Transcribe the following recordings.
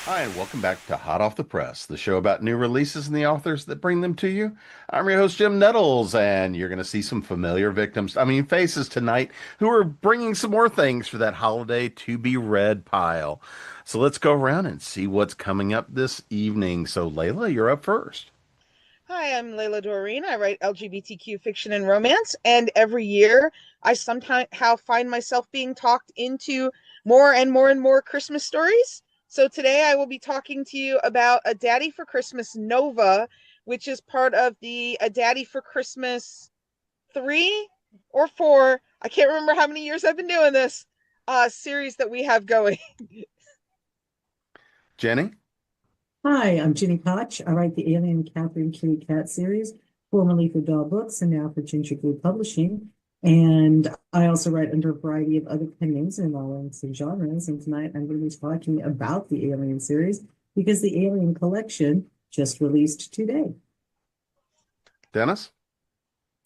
Hi, and welcome back to Hot Off the Press, the show about new releases and the authors that bring them to you. I'm your host, Jim Nettles, and you're going to see some familiar faces tonight who are bringing some more things for that holiday to be read pile. So let's go around and see what's coming up this evening. So, Layla, you're up first. Hi, I'm Layla Dorine. I write LGBTQ fiction and romance, and every year I somehow find myself being talked into more and more and more Christmas stories. So today I will be talking to you about A Daddy for Christmas Nova, which is part of the A Daddy for Christmas 3 or 4. I can't remember how many years I've been doing this series that we have going. Jenny? Hi, I'm Gini Koch. I write the Alien Catherine Kitty Cat series, formerly for Dog Books and now for Ginger Glue Publishing. And I also write under a variety of other pen names in all lengths and genres. And tonight I'm going to be talking about the Alien series because the Alien collection just released today. Dennis?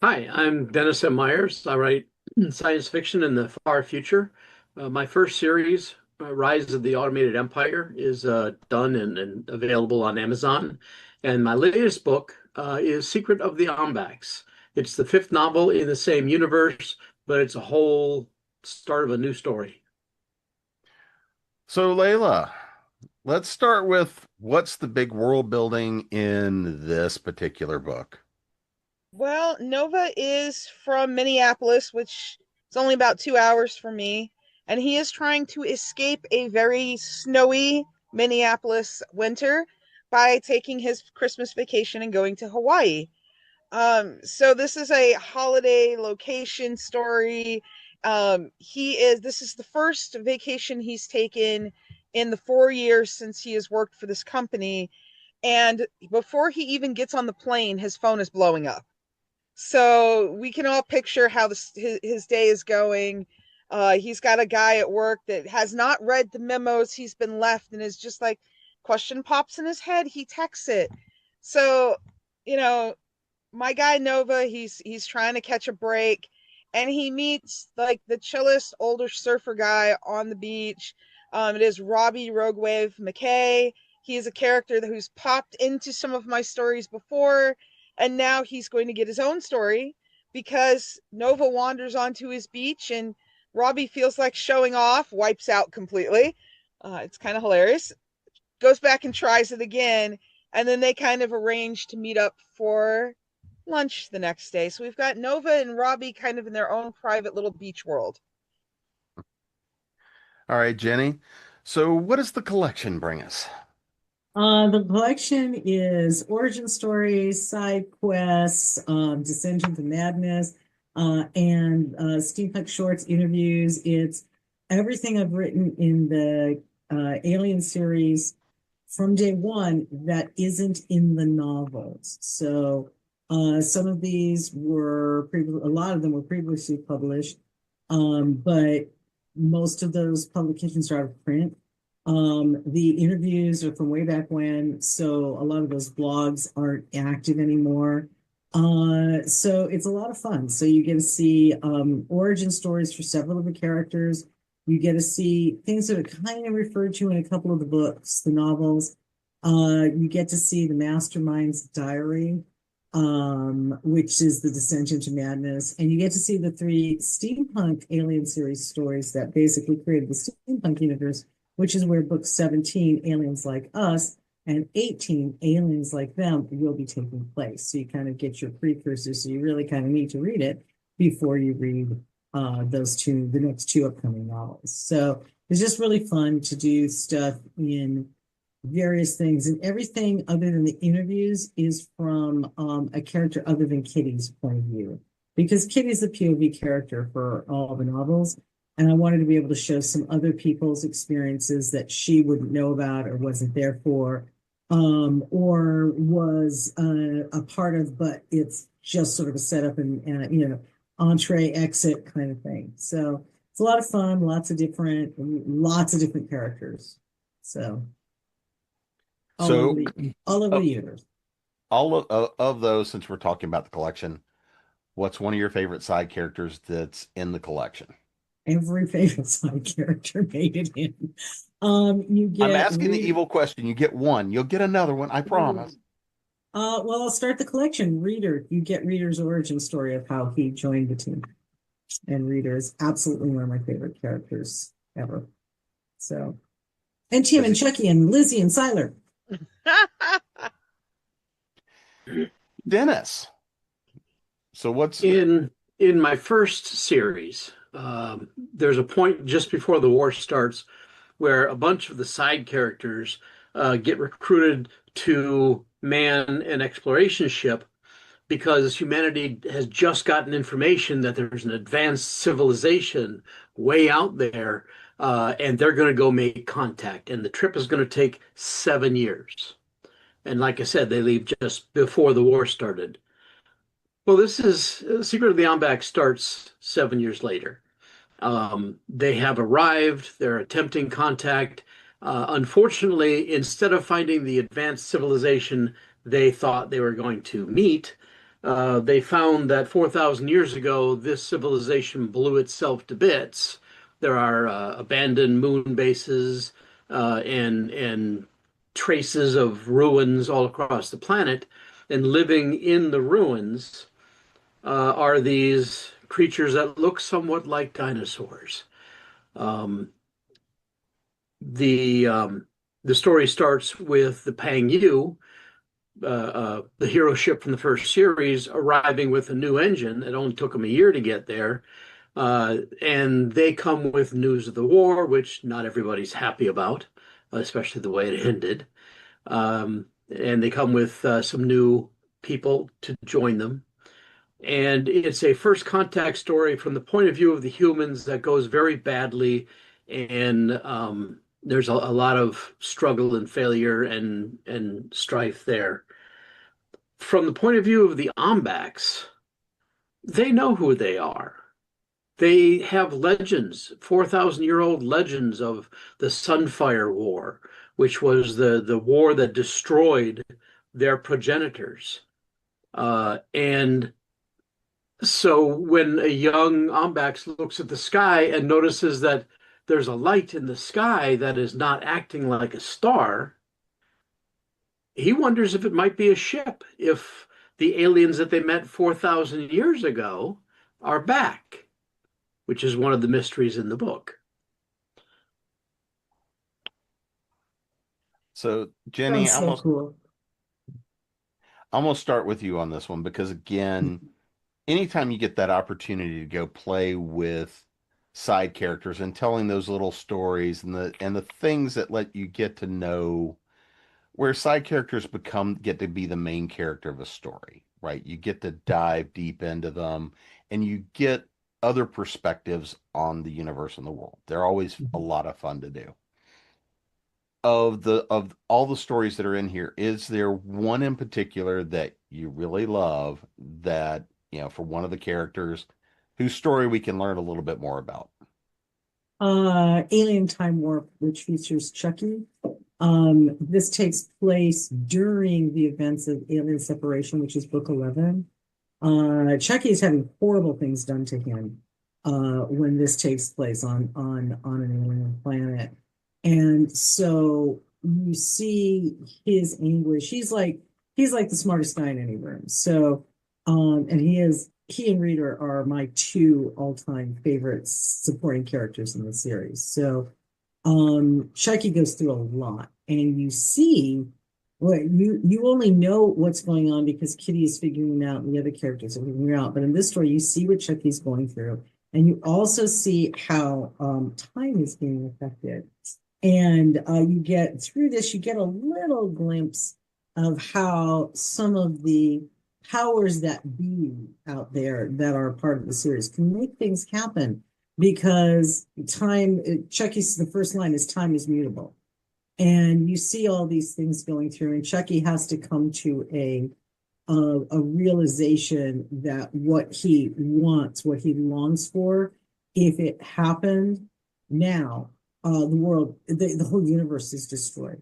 Hi, I'm Dennis M. Myers. I write science fiction in the far future. My first series, Rise of the Automated Empire, is done and available on Amazon. And my latest book is Secret of the Ombax. It's the fifth novel in the same universe, but it's a whole start of a new story. So, Layla, let's start with what's the big world building in this particular book? Well, Nova is from Minneapolis, which is only about 2 hours from me, and he is trying to escape a very snowy Minneapolis winter by taking his Christmas vacation and going to Hawaii. So this is a holiday location story. This is the first vacation he's taken in the 4 years since he has worked for this company. And before he even gets on the plane, his phone is blowing up. So we can all picture how his day is going. He's got a guy at work that has not read the memos he's been left and is just like, question pops in his head. He texts it. So, you know, my guy Nova, he's trying to catch a break, and he meets like the chillest older surfer guy on the beach. It is Robbie Roguewave McKay. He is a character who's popped into some of my stories before, and now he's going to get his own story because Nova wanders onto his beach and Robbie feels like showing off, wipes out completely. It's kind of hilarious. Goes back and tries it again, and then they kind of arrange to meet up for lunch the next day. So we've got Nova and Robbie kind of in their own private little beach world. All right, Jenny. So, what does the collection bring us? The collection is origin stories, side quests, descent into madness, and steampunk shorts, interviews. It's everything I've written in the Alien series from day one that isn't in the novels. So some of these a lot of them were previously published, but most of those publications are out of print. The interviews are from way back when, so a lot of those blogs aren't active anymore. So it's a lot of fun. So you get to see origin stories for several of the characters. You get to see things that are kind of referred to in a couple of the books, the novels. You get to see the Mastermind's diary, which is the descent into madness, and you get to see the three steampunk Alien series stories that basically created the steampunk universe, which is where book 17, Aliens Like Us, and 18, Aliens Like Them, will be taking place. So you kind of get your precursors. So you really kind of need to read it before you read the next two upcoming novels. So it's just really fun to do stuff in various things. And everything other than the interviews is from a character other than Kitty's point of view. Because Kitty's the POV character for all the novels. And I wanted to be able to show some other people's experiences that she wouldn't know about or wasn't there for, or was a part of, but it's just sort of a setup and entree exit kind of thing. So it's a lot of fun, lots of different characters. So all over So, the universe. all of those, since we're talking about the collection, what's one of your favorite side characters that's in the collection? Every favorite side character made it in. You I'm get asking the evil question. You get one. You'll get another one. I promise. well, I'll start the collection. Reader, you get Reader's origin story of how he joined the team. And Reader is absolutely one of my favorite characters ever. So, and Tim and Chucky and Lizzie and Siler. Dennis. So what's in my first series? There's a point just before the war starts where a bunch of the side characters get recruited to man an exploration ship because humanity has just gotten information that there's an advanced civilization way out there, and they're going to go make contact. And the trip is going to take 7 years. And like I said, they leave just before the war started. Well, this is Secret of the Ombac starts 7 years later. They have arrived, they're attempting contact. Unfortunately, instead of finding the advanced civilization they thought they were going to meet, they found that 4,000 years ago, this civilization blew itself to bits. There are abandoned moon bases and traces of ruins all across the planet. And living in the ruins are these creatures that look somewhat like dinosaurs. Um, the um, the story starts with the Pang Yu, the hero ship from the first series, arriving with a new engine. It only took them a year to get there, and they come with news of the war, which not everybody's happy about, especially the way it ended. And they come with some new people to join them. And it's a first contact story from the point of view of the humans that goes very badly. And there's a lot of struggle and failure and strife there. From the point of view of the Ombacs, they know who they are. They have legends, 4,000-year-old legends of the Sunfire War, which was the war that destroyed their progenitors. And so when a young Ombax looks at the sky and notices that there's a light in the sky that is not acting like a star, he wonders if it might be a ship, if the aliens that they met 4,000 years ago are back, which is one of the mysteries in the book. so Jenny? Sounds so cool. I'm gonna start with you on this one because again, anytime you get that opportunity to go play with side characters and telling those little stories and the things that let you get to know where side characters get to be the main character of a story, right? You get to dive deep into them and you get other perspectives on the universe and the world. They're always a lot of fun to do. Of all the stories that are in here, is there one in particular that you really love that, for one of the characters whose story we can learn a little bit more about? Alien Time Warp, which features Chucky. This takes place during the events of Alien Separation, which is book 11. Chucky is having horrible things done to him when this takes place on an alien planet. And so you see his anguish. He's like the smartest guy in any room. So and he and Reader are my two all-time favorite supporting characters in the series. So Chucky goes through a lot, and you see what you only know what's going on because Kitty is figuring it out and the other characters are figuring it out. But in this story, you see what Chucky's going through, and you also see how time is being affected. And you get through this, you get a little glimpse of how some of the powers that be out there that are part of the series can make things happen because Chucky's the first line is time is mutable. And you see all these things going through, and Chucky has to come to a realization that what he wants, what he longs for, if it happened now, the whole universe is destroyed.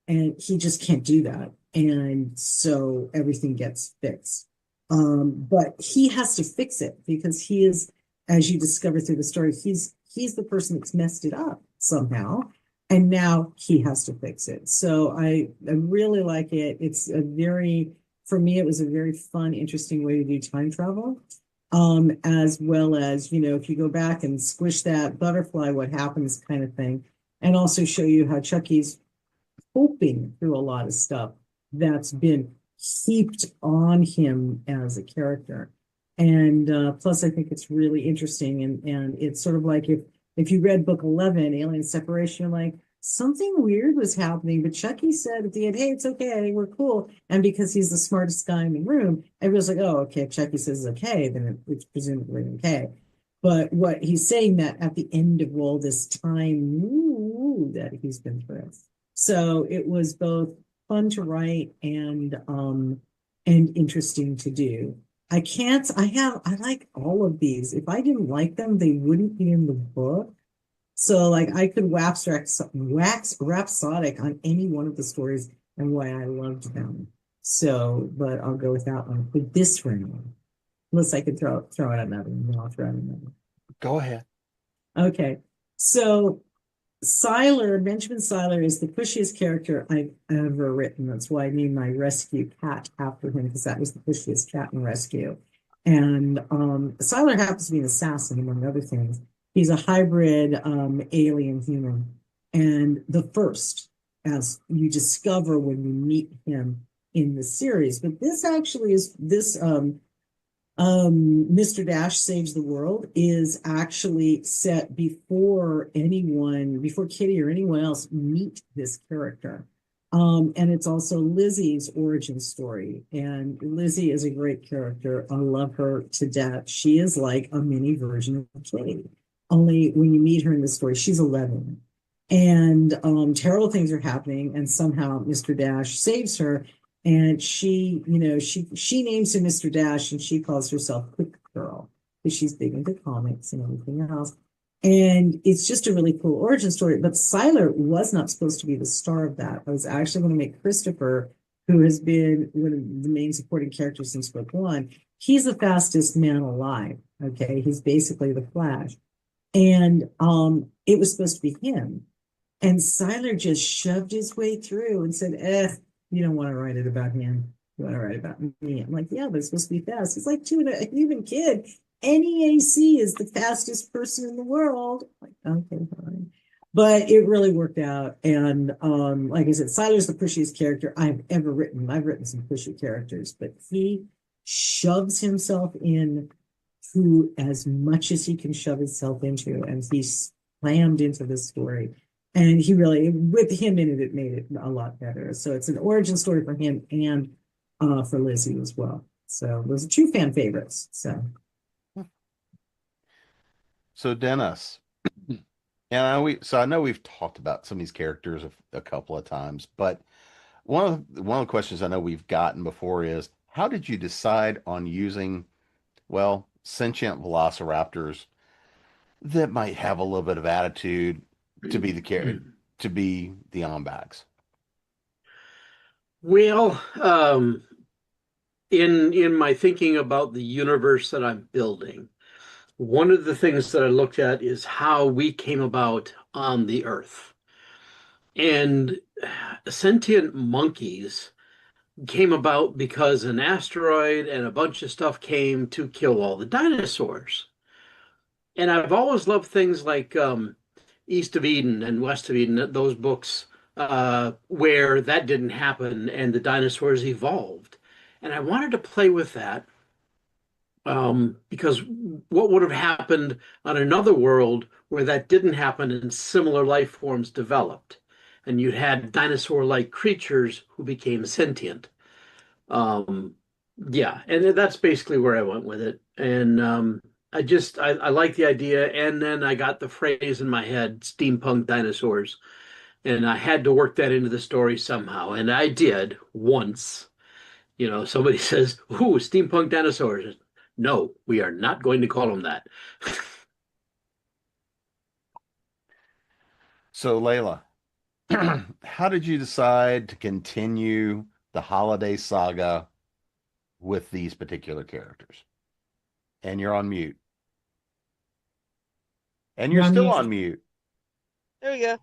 And he just can't do that. And so everything gets fixed. But he has to fix it because he is as you discover through the story, he's the person that's messed it up somehow, and now he has to fix it. So I really like it. It's a very, for me, it was a very fun, interesting way to do time travel. As well as, if you go back and squish that butterfly, what happens kind of thing, and also show you how Chucky's coping through a lot of stuff that's been heaped on him as a character. And plus, I think it's really interesting, and it's sort of like if you read book 11, Alien Separation, you're like, something weird was happening, but Chucky said at the end, "Hey, it's okay, we're cool." And because he's the smartest guy in the room, everyone's like, "Oh, okay, if Chucky says it's okay, then it's presumably okay." But what he's saying that at the end of all this time that he's been through. So it was both fun to write and interesting to do. I like all of these. If I didn't like them, they wouldn't be in the book. So like I could wax rhapsodic on any one of the stories and why I loved them. So, but I'll go with that one for this round. Unless I could throw out another one, I'll throw out another. Go ahead. Okay. So Benjamin Siler is the pushiest character I've ever written. That's why I named my rescue cat after him, because that was the pushiest cat in Rescue. And Siler happens to be an assassin, among other things. He's a hybrid alien human. And the first, as you discover when you meet him in the series. But this actually is Mr. Dash Saves the World is actually set before Kitty or anyone else meet this character. And it's also Lizzie's origin story. And Lizzie is a great character. I love her to death. She is like a mini version of Kitty. Only when you meet her in the story, she's 11. And terrible things are happening, and somehow Mr. Dash saves her. And she names him Mr. Dash, and she calls herself Quick Girl because she's big into comics and everything else. And it's just a really cool origin story. But Siler was not supposed to be the star of that. I was actually going to make Christopher, who has been one of the main supporting characters since book one. He's the fastest man alive. Okay, he's basically the Flash. And it was supposed to be him. And Siler just shoved his way through and said, you don't want to write it about him. You want to write about me. I'm like, yeah, but it's supposed to be fast. It's like a human kid. NEAC is the fastest person in the world. I'm like, okay, fine. But it really worked out. And like I said, Siler's the pushiest character I've ever written. I've written some pushy characters, but he shoves himself in to as much as he can shove himself into. And he slammed into this story. And he really, with him in it, it made it a lot better. So it's an origin story for him and for Lizzie as well. So those are two fan favorites. So Dennis, I know we've talked about some of these characters a couple of times, but one of the questions I know we've gotten before is, how did you decide on using, well, sentient velociraptors that might have a little bit of attitude to be the Ombax? Well, in my thinking about the universe that I'm building, one of the things that I looked at is how we came about on the Earth. And sentient monkeys came about because an asteroid and a bunch of stuff came to kill all the dinosaurs. And I've always loved things like East of Eden and West of Eden, those books where that didn't happen and the dinosaurs evolved. And I wanted to play with that because what would have happened on another world where that didn't happen and similar life forms developed? And you had dinosaur-like creatures who became sentient. Um, yeah, and that's basically where I went with it. And I like the idea. And then I got the phrase in my head, steampunk dinosaurs. And I had to work that into the story somehow. And I did once. Somebody says, "Ooh, steampunk dinosaurs." No, we are not going to call them that. So Layla, how did you decide to continue the holiday saga with these particular characters? And you're on mute. And you're You're on still mute. on mute. There we go.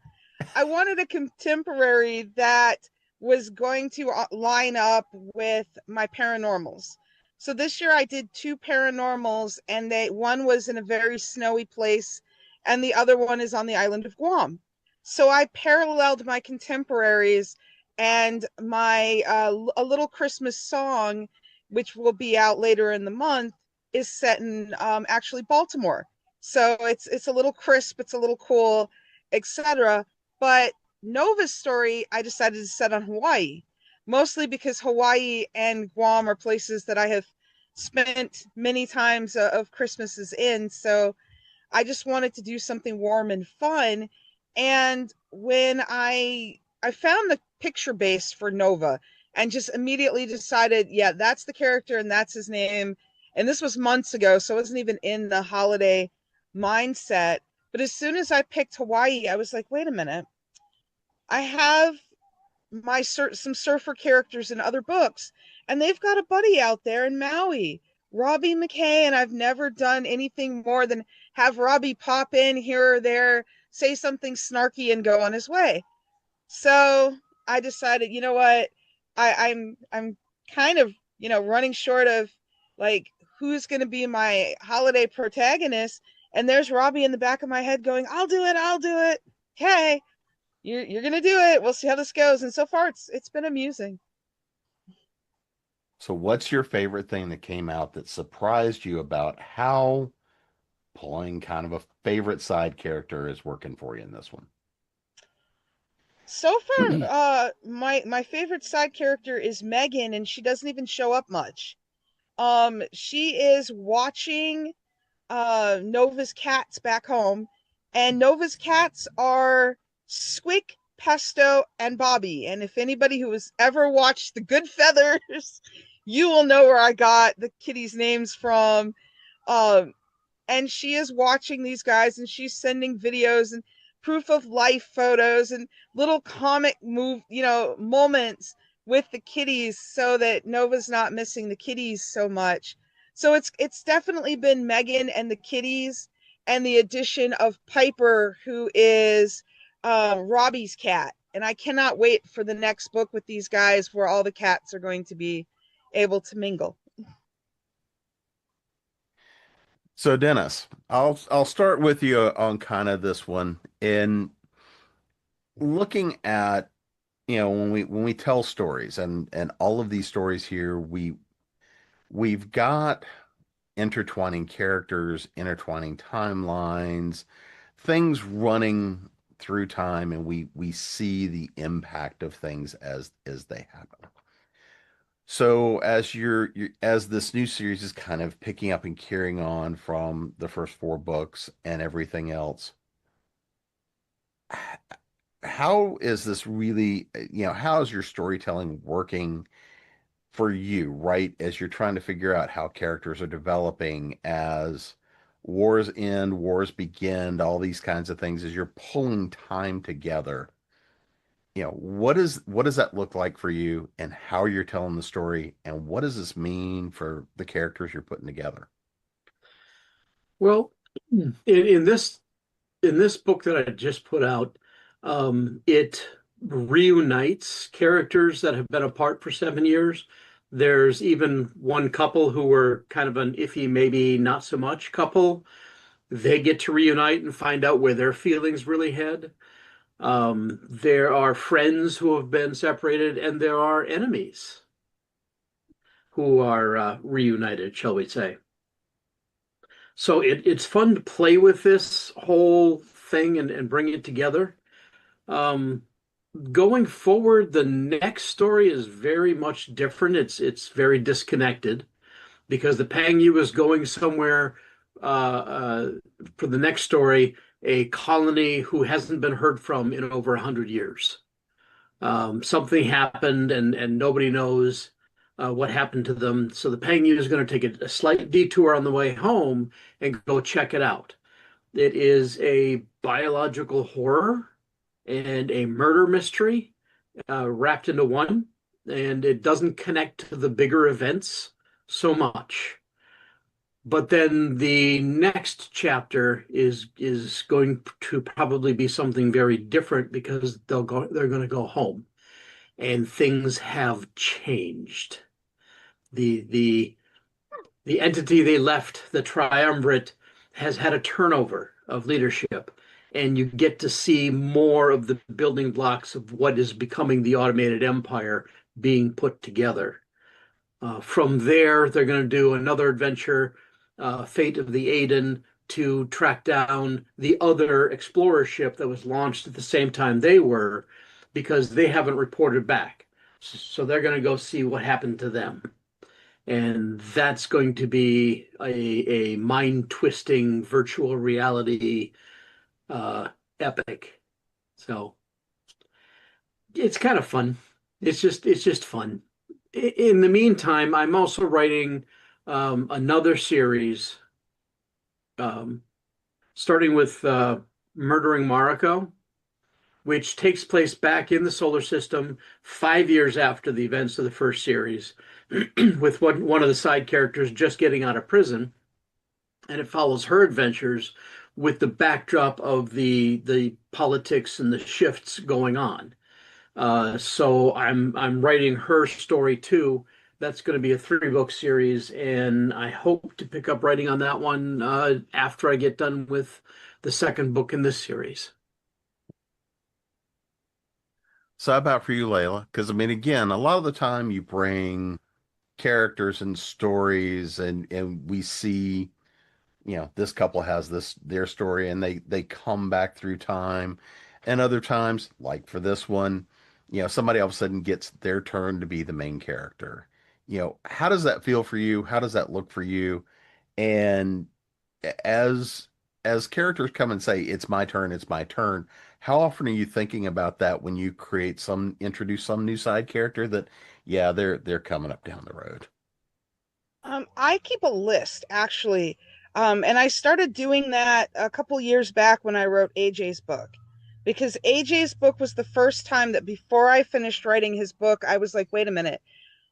I wanted a contemporary that was going to line up with my paranormals. So this year I did two paranormals, and one was in a very snowy place, and the other one is on the island of Guam. So I paralleled my contemporaries, and my a little Christmas song, which will be out later in the month, is set in actually Baltimore. So it's a little crisp, it's a little cool, etc. But Nova's story, I decided to set on Hawaii, mostly because Hawaii and Guam are places that I have spent many times of Christmases in. So I just wanted to do something warm and fun. And when I found the picture base for Nova and just immediately decided, yeah, that's the character and that's his name. And this was months ago, so it wasn't even in the holiday mindset. But as soon as I picked Hawaii, I was like, wait a minute. I have some surfer characters in other books, and they've got a buddy out there in Maui, Robbie McKay, and I've never done anything more than have Robbie pop in here or there, say something snarky, and go on his way. So I decided, you know what, I'm kind of running short of like who's going to be my holiday protagonist, and there's Robbie in the back of my head going, "I'll do it, I'll do it." Okay, you're gonna do it. We'll see how this goes. And so far, it's been amusing. So, what's your favorite thing that came out that surprised you about how pulling kind of a favorite side character is working for you in this one? So far, my favorite side character is Megan, and she doesn't even show up much. She is watching Nova's cats back home, and Nova's cats are Squick, Pesto, and Bobby. And if anybody who has ever watched The Good Feathers, you will know where I got the kitties' names from. Um, and she is watching these guys, and she's sending videos and proof of life photos and little comic moments with the kitties, so that Nova's not missing the kitties so much. So it's definitely been Megan and the kitties, and the addition of Piper, who is Robbie's cat. And I cannot wait for the next book with these guys, where all the cats are going to be able to mingle. So, Dennis, I'll start with you on kind of this one. In looking at, when we tell stories, and all of these stories here, we've got intertwining characters, intertwining timelines, things running through time, and we see the impact of things as they happen. So as this new series is kind of picking up and carrying on from the first four books and everything else, how is this really, how is your storytelling working for you, right? As you're trying to figure out how characters are developing as wars end, wars begin, all these kinds of things, as you're pulling time together. What does that look like for you, and how you're telling the story, and what does this mean for the characters you're putting together? Well, in this book that I just put out, it reunites characters that have been apart for 7 years. There's even one couple who were kind of an iffy, maybe not so much couple. They get to reunite and find out where their feelings really head. There are friends who have been separated, and there are enemies who are reunited, shall we say. So it's fun to play with this whole thing and bring it together. Um, Going forward, the next story is very much different. It's very disconnected because the Pang Yu is going somewhere for the next story, a colony who hasn't been heard from in over 100 years. Something happened, and nobody knows what happened to them. So the Pang Yu is going to take a slight detour on the way home and go check it out. It is a biological horror and a murder mystery wrapped into one, and it doesn't connect to the bigger events so much. But then the next chapter is going to probably be something very different because they're going to go home and things have changed. The the entity they left, the triumvirate, has had a turnover of leadership, and you get to see more of the building blocks of what is becoming the automated empire being put together. From there, they're going to do another adventure, Fate of the Aiden, to track down the other explorer ship that was launched at the same time they were, because they haven't reported back. So they're going to go see what happened to them. And that's going to be a mind-twisting virtual reality uh, epic. So it's kind of fun. It's just fun. In the meantime, I'm also writing another series, um, starting with Murdering Mariko, which takes place back in the solar system 5 years after the events of the first series, with one of the side characters just getting out of prison, and it follows her adventures with the backdrop of the politics and the shifts going on. So I'm writing her story too. That's going to be a 3 book series, and I hope to pick up writing on that one after I get done with the second book in this series. So how about for you, Layla? Because I mean, again, a lot of the time you bring characters and stories, and we see, this couple has their story, and they come back through time, and other times, like for this one, somebody all of a sudden gets their turn to be the main character. How does that feel for you? How does that look for you? And as as characters come and say, it's my turn, how often are you thinking about that when you introduce some new side character that, yeah, they're coming up down the road? I keep a list actually. And I started doing that a couple years back when I wrote AJ's book. Because AJ's book was the first time that before I finished writing his book, I was like, wait a minute,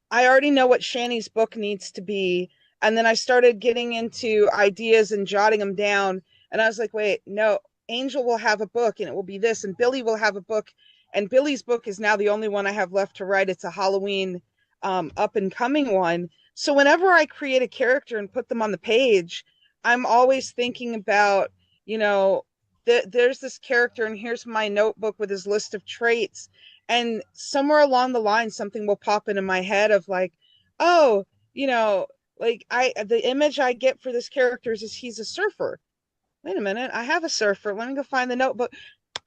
I already know what Shani's book needs to be. And then I started getting into ideas and jotting them down. And I was like, wait, no, Angel will have a book and it will be this, and Billy will have a book. And Billy's book is now the only one I have left to write. It's a Halloween up and coming one. So whenever I create a character and put them on the page, I'm always thinking about, you know, there's this character and here's my notebook with his list of traits, and somewhere along the line something will pop into my head of like, oh, you know, like I the image I get for this character is he's a surfer. Wait a minute, I have a surfer, let me go find the notebook.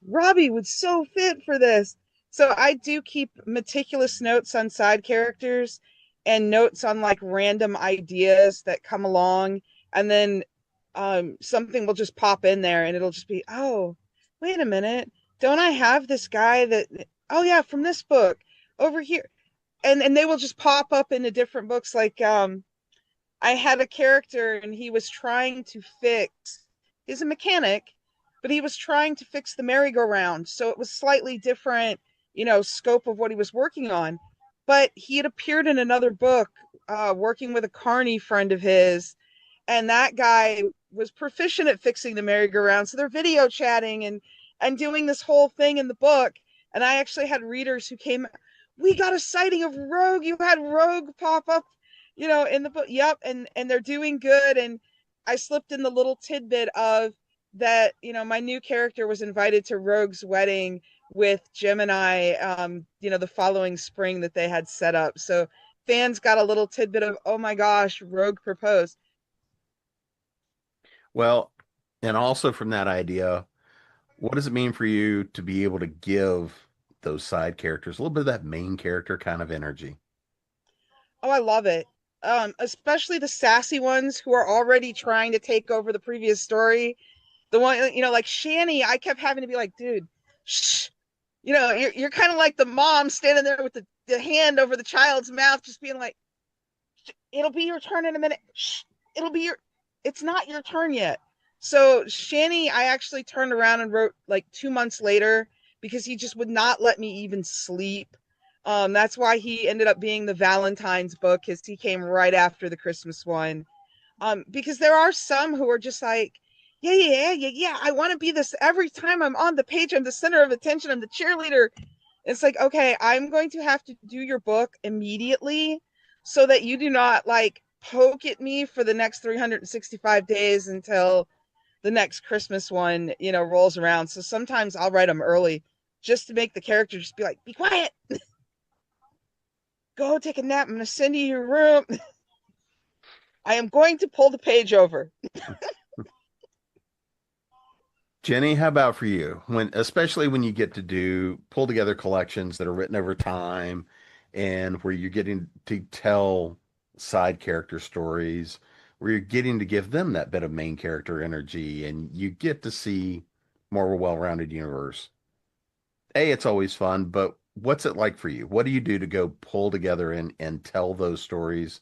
Robbie would so fit for this. So I do keep meticulous notes on side characters and notes on like random ideas that come along, and then something will just pop in there and it'll just be, oh, wait a minute, don't I have this guy that, oh yeah, from this book over here. And they will just pop up into different books. Like I had a character and he was trying to fix, he's a mechanic, but he was trying to fix the merry-go-round. So it was slightly different, scope of what he was working on. But he had appeared in another book working with a carny friend of his, and that guy was proficient at fixing the merry-go-round. So they're video chatting and doing this whole thing in the book. And I actually had readers who came, we got a sighting of Rogue. You had Rogue pop up, in the book. Yep, and they're doing good. And I slipped in the little tidbit of that, my new character was invited to Rogue's wedding with Gemini, the following spring that they had set up. So fans got a little tidbit of, oh my gosh, Rogue proposed. Well, and also from that idea, what does it mean for you to be able to give those side characters a little bit of that main character kind of energy? Oh, I love it. Especially the sassy ones who are already trying to take over the previous story. The one, like Shani, I kept having to be like, dude, shh. You're kind of like the mom standing there with the hand over the child's mouth, just being like, it'll be your turn in a minute. Shh, it'll be it's not your turn yet. So Shani, I actually turned around and wrote like 2 months later because he just would not let me even sleep. That's why he ended up being the Valentine's book, because he came right after the Christmas one. Because there are some who are just like, yeah, I want to be this every time I'm on the page. I'm the center of attention. I'm the cheerleader. It's like, okay, I'm going to have to do your book immediately so that you do not like poke at me for the next 365 days until the next Christmas one, rolls around. So sometimes I'll write them early just to make the character just be like, be quiet, go take a nap. I'm going to send you your room. I am going to pull the page over. Jenny, how about for you? Especially when you get to pull together collections that are written over time and where you're getting to tell side character stories, where you're getting to give them that bit of main character energy and you get to see more of a well-rounded universe. It's always fun, but what's it like for you? What do you do to go pull together and tell those stories?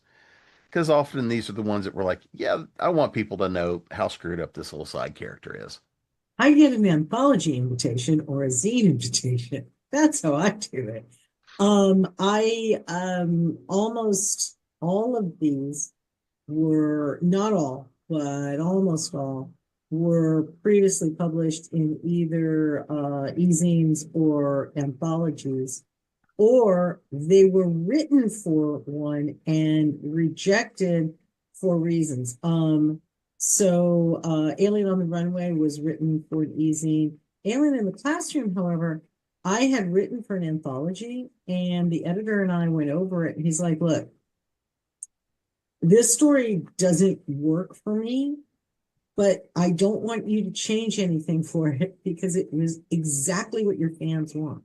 Because often these are the ones that we're like, yeah, I want people to know how screwed up this little side character is. I get an anthology invitation or a zine invitation. That's how I do it. I almost all of these were not all, but almost all were previously published in either e-zines or anthologies, or they were written for one and rejected for reasons. Alien on the Runway was written for an e-zine. Alien in the Classroom, however, I had written for an anthology, and the editor and I went over it, and he's like, look, this story doesn't work for me, but I don't want you to change anything for it because it was exactly what your fans want.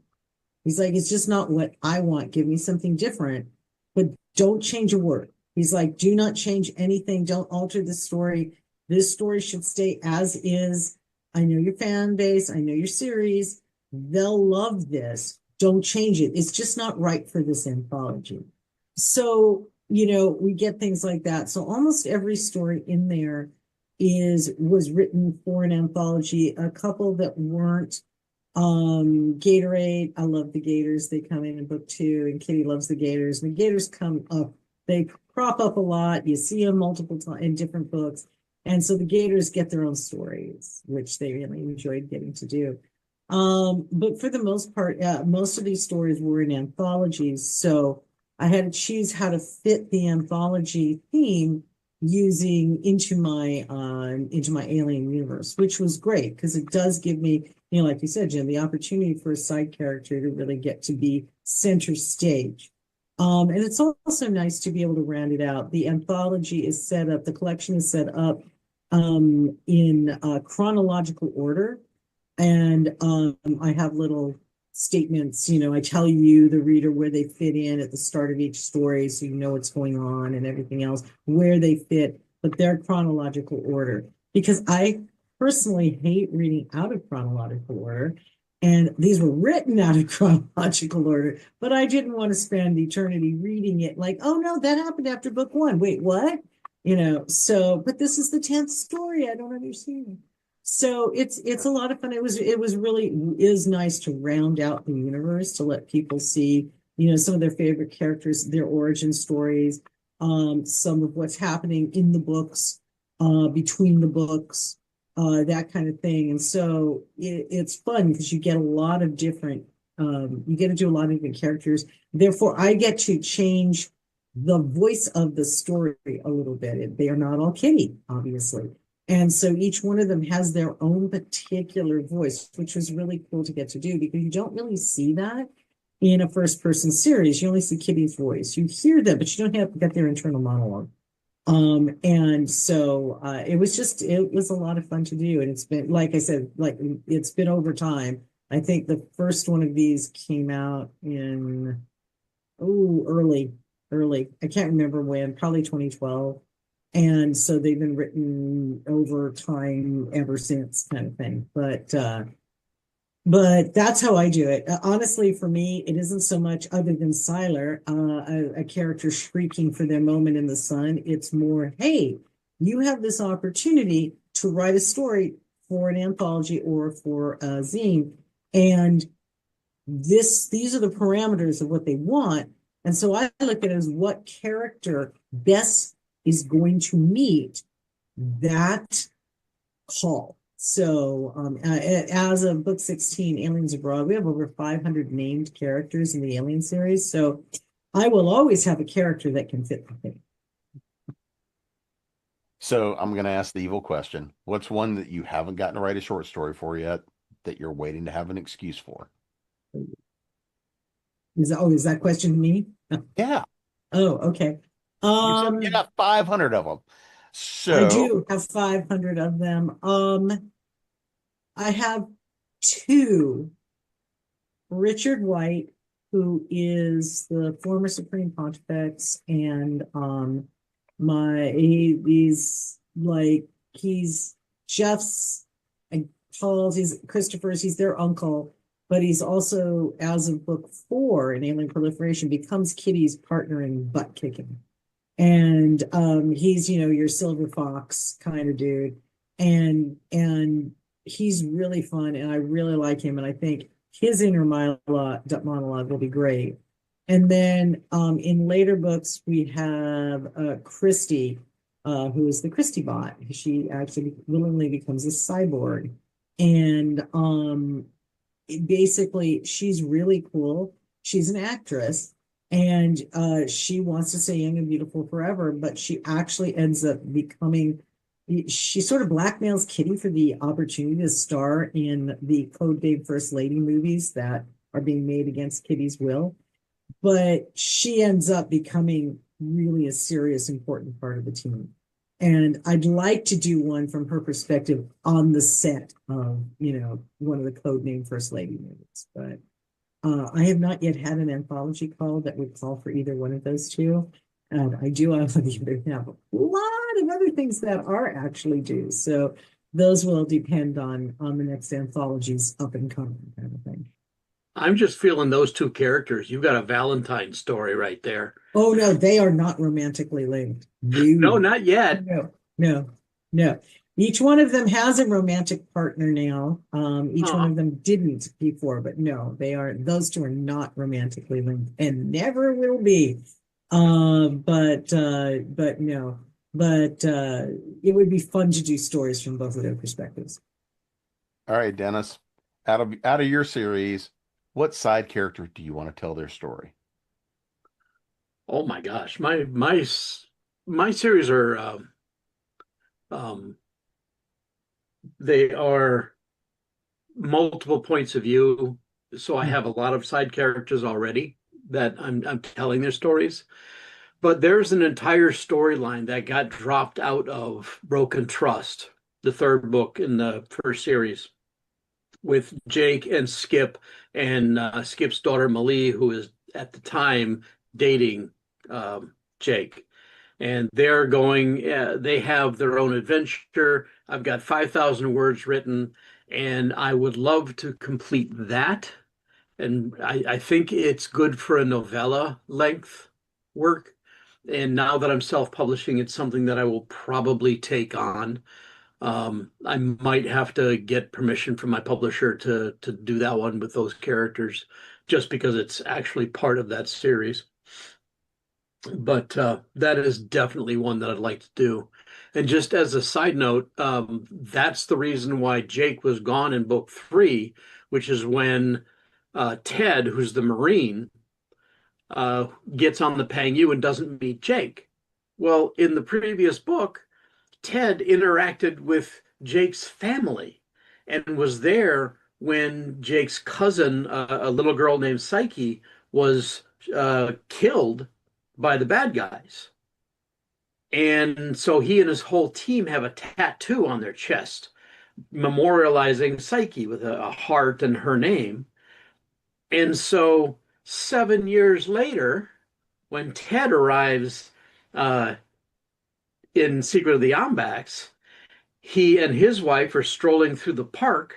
He's like, it's just not what I want. Give me something different, but don't change a word. He's like, do not change anything. Don't alter the story. This story should stay as is. I know your fan base. I know your series. They'll love this. Don't change it. It's just not right for this anthology. So, we get things like that. So almost every story in there was written for an anthology. A couple that weren't. Gatorade, I love the Gators. They come in book 2, and Kitty loves the Gators. And the Gators come up, they crop up a lot. You see them multiple times in different books. And so the Gators get their own stories, which they really enjoyed getting to do. But for the most part, most of these stories were in anthologies. So I had to choose how to fit the anthology theme using into my alien universe, which was great because it does give me, like you said, Jim, the opportunity for a side character to really get to be center stage. And it's also nice to be able to round it out. The anthology is set up, the collection is set up in chronological order. And I have little statements, I tell you, the reader, where they fit in at the start of each story, so you know what's going on and everything else, where they fit, but they're chronological order. Because I personally hate reading out of chronological order, and these were written out of chronological order, but I didn't want to spend eternity reading it like, oh no, that happened after book 1. Wait, what? But this is the 10th story. I don't understand. So it's a lot of fun. It was really is nice to round out the universe, to let people see, some of their favorite characters, their origin stories, some of what's happening in the books, between the books, that kind of thing. And so it's fun because you get a lot of different, you get to do a lot of different characters. Therefore, I get to change the voice of the story a little bit. They are not all Kitty, obviously. And so each one of them has their own particular voice, which was really cool to get to do because you don't really see that in a first-person series. You only see Kitty's voice. You hear them, but you don't have to get their internal monologue. And so it was a lot of fun to do. And it's been, like I said, it's been over time. I think the first one of these came out in, early. I can't remember when, probably 2012. And so they've been written over time ever since, kind of thing. But that's how I do it. Honestly, for me, it isn't so much other than Siler, a character shrieking for their moment in the sun. It's more, hey, you have this opportunity to write a story for an anthology or for a zine. And these are the parameters of what they want. And so I look at it as what character best is going to meet that call. So as of book 16, Aliens Abroad, we have over 500 named characters in the Alien series. So I will always have a character that can fit the thing. So I'm going to ask the evil question. What's one that you haven't gotten to write a short story for yet that you're waiting to have an excuse for? Is that question to me? Yeah. Oh, okay. You said you got 500 of them. I So, do have 500 of them. I have two. Richard White, who is the former Supreme Pontifex, and he's Jeff's and Paul's, he's Christopher's, he's their uncle, but he's also, as of book 4 in Alien Proliferation, becomes Kitty's partner in butt kicking. And he's, your silver fox kind of dude. And he's really fun, and I really like him, and I think his inner monologue will be great. And then in later books, we have Christy, who is the Christy bot. She actually willingly becomes a cyborg. And basically, she's really cool. She's an actress, and she wants to stay young and beautiful forever, but she actually ends up becoming, she sort of blackmails Kitty for the opportunity to star in the Code Name First Lady movies that are being made against Kitty's will. But she ends up becoming really a serious, important part of the team. And I'd like to do one from her perspective on the set of, one of the Code Name First Lady movies. But I have not yet had an anthology call that would call for either one of those two. And I do have a lot of other things that are actually due. So those will depend on the next anthologies up and coming kind of thing. I'm just feeling those two characters. You've got a Valentine story right there. Oh, no, they are not romantically linked. No, not yet. No. Each one of them has a romantic partner now. Each one of them didn't before, but no, those two are not romantically linked and never will be. But no. But it would be fun to do stories from both of their perspectives. all right, Dennis, out of your series, what side character do you want to tell their story? Oh my gosh, my series are they are multiple points of view, so I have a lot of side characters already that I'm telling their stories. But there's an entire storyline that got dropped out of Broken Trust, the third book in the first series, with Jake and Skip and Skip's daughter Malie, who is at the time dating Jake. And they're going, they have their own adventure. I've got 5,000 words written, and I would love to complete that. And I think it's good for a novella length work. And now that I'm self-publishing, it's something that I will probably take on. I might have to get permission from my publisher to do that one with those characters, just because it's actually part of that series. But that is definitely one that I'd like to do. And just as a side note, that's the reason why Jake was gone in book 3, which is when Ted, who's the Marine, gets on the Pangu and doesn't meet Jake. Well, in the previous book, Ted interacted with Jake's family and was there when Jake's cousin, a little girl named Psyche, was killed by the bad guys. And so he and his whole team have a tattoo on their chest memorializing Psyche with a heart and her name. And so 7 years later, when Ted arrives in Secret of the Ombax, he and his wife are strolling through the park,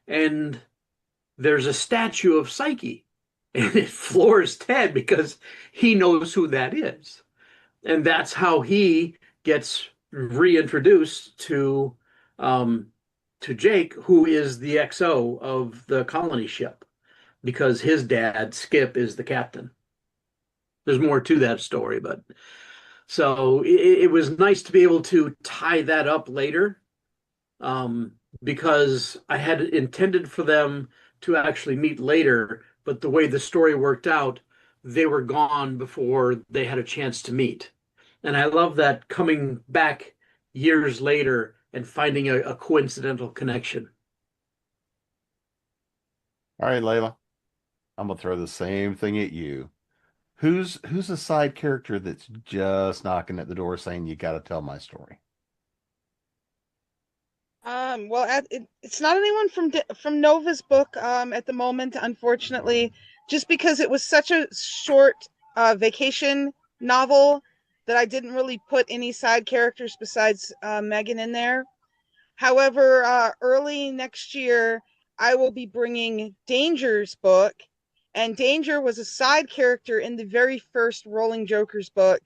and there's a statue of Psyche, and it floors Ted because he knows who that is. And that's how he gets reintroduced to Jake, who is the XO of the colony ship, because his dad, Skip, is the captain. There's more to that story, but So it was nice to be able to tie that up later, um, because I had intended for them to actually meet later, but the way the story worked out, they were gone before they had a chance to meet. And I love that coming back years later and finding a coincidental connection. All right, Layla, I'm gonna throw the same thing at you. Who's a side character that's just knocking at the door saying you got to tell my story? Well, it's not anyone from Nova's book at the moment, unfortunately, just because it was such a short vacation novel that I didn't really put any side characters besides Megan in there. However, early next year, I will be bringing Danger's book, and Danger was a side character in the very first Rolling Jokers book.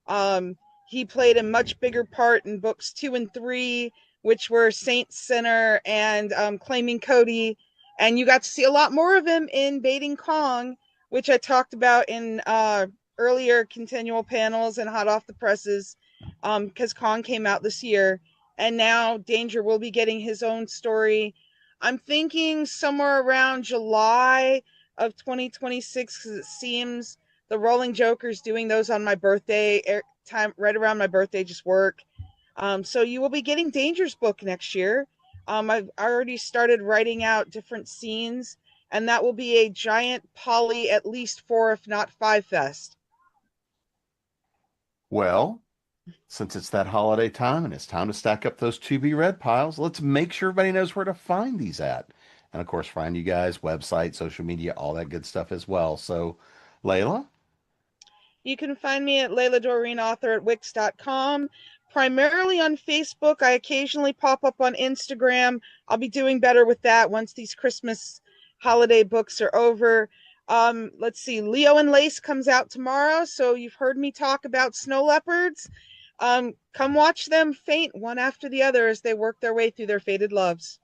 Um, he played a much bigger part in books 2 and 3, which were Saint Sinner and Claiming Cody, and you got to see a lot more of him in Baiting Kong, which I talked about in earlier continual panels and hot off the presses, because Kong came out this year and now Danger will be getting his own story. I'm thinking somewhere around July of 2026 because it seems the Rolling Joker's doing those on my birthday time, right around my birthday, just work. So you will be getting Danger's book next year. I've already started writing out different scenes, and that will be a giant poly, at least 4, if not 5 fest. Well, since it's that holiday time and it's time to stack up those to be read piles, let's make sure everybody knows where to find these at. And of course, find you guys, website, social media, all that good stuff as well. So, Layla, You can find me at Layla Dorine author at Wix.com. Primarily on Facebook. I occasionally pop up on Instagram. I'll be doing better with that once these Christmas holiday books are over. Let's see. Leo and Lace comes out tomorrow, so you've heard me talk about snow leopards. Come watch them faint one after the other as they work their way through their fated loves.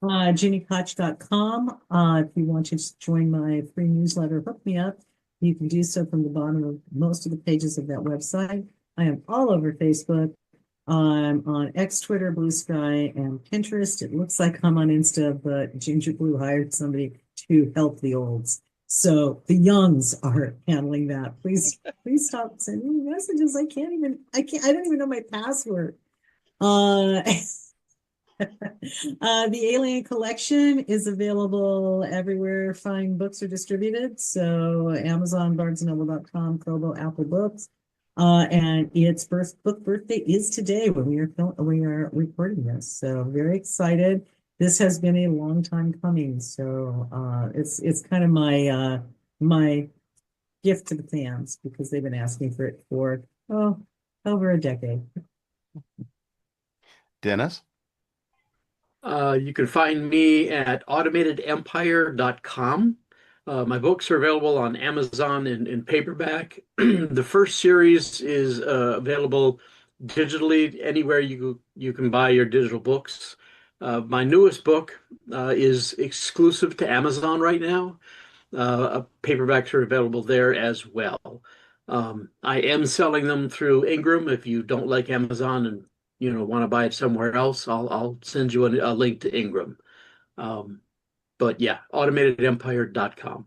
Uh, Jenny, GiniKoch.com. If you want to join my free newsletter, hook me up. You can do so from the bottom of most of the pages of that website. I am all over Facebook. I'm on X, Twitter, Blue Sky, and Pinterest. It looks like I'm on Insta, but Ginger Blue hired somebody to help the olds. So the youngs are handling that. Please stop sending me messages. I don't even know my password. Uh, the Alien Collection is available everywhere fine books are distributed. So Amazon, BarnesandNoble.com, Kobo, Apple Books. And its book birthday is today when we are recording this. So very excited. This has been a long time coming. So it's kind of my gift to the fans because they've been asking for it for over a decade. Dennis, You can find me at automatedempire.com. My books are available on Amazon in paperback. The first series is available digitally anywhere you can buy your digital books. My newest book is exclusive to Amazon right now. Paperbacks are available there as well. I am selling them through Ingram. If you don't like Amazon and want to buy it somewhere else, I'll send you a link to Ingram. Um, but yeah, automatedempire.com.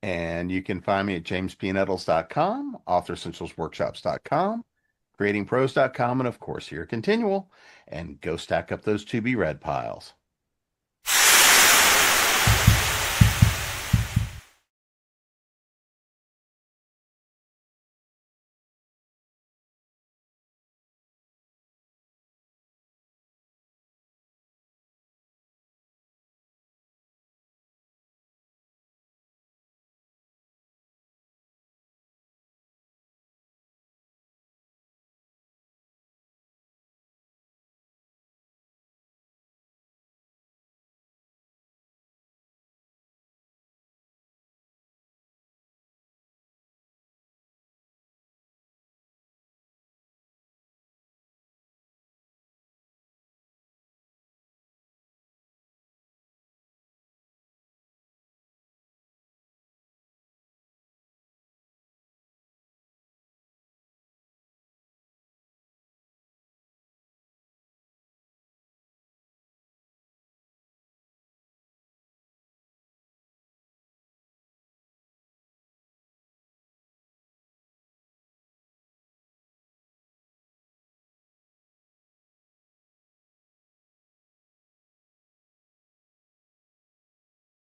and you can find me at jamespnettles.com, authoressentialsworkshops.com, creatingpros.com, and of course, here at ConTinual. And go stack up those to be read piles.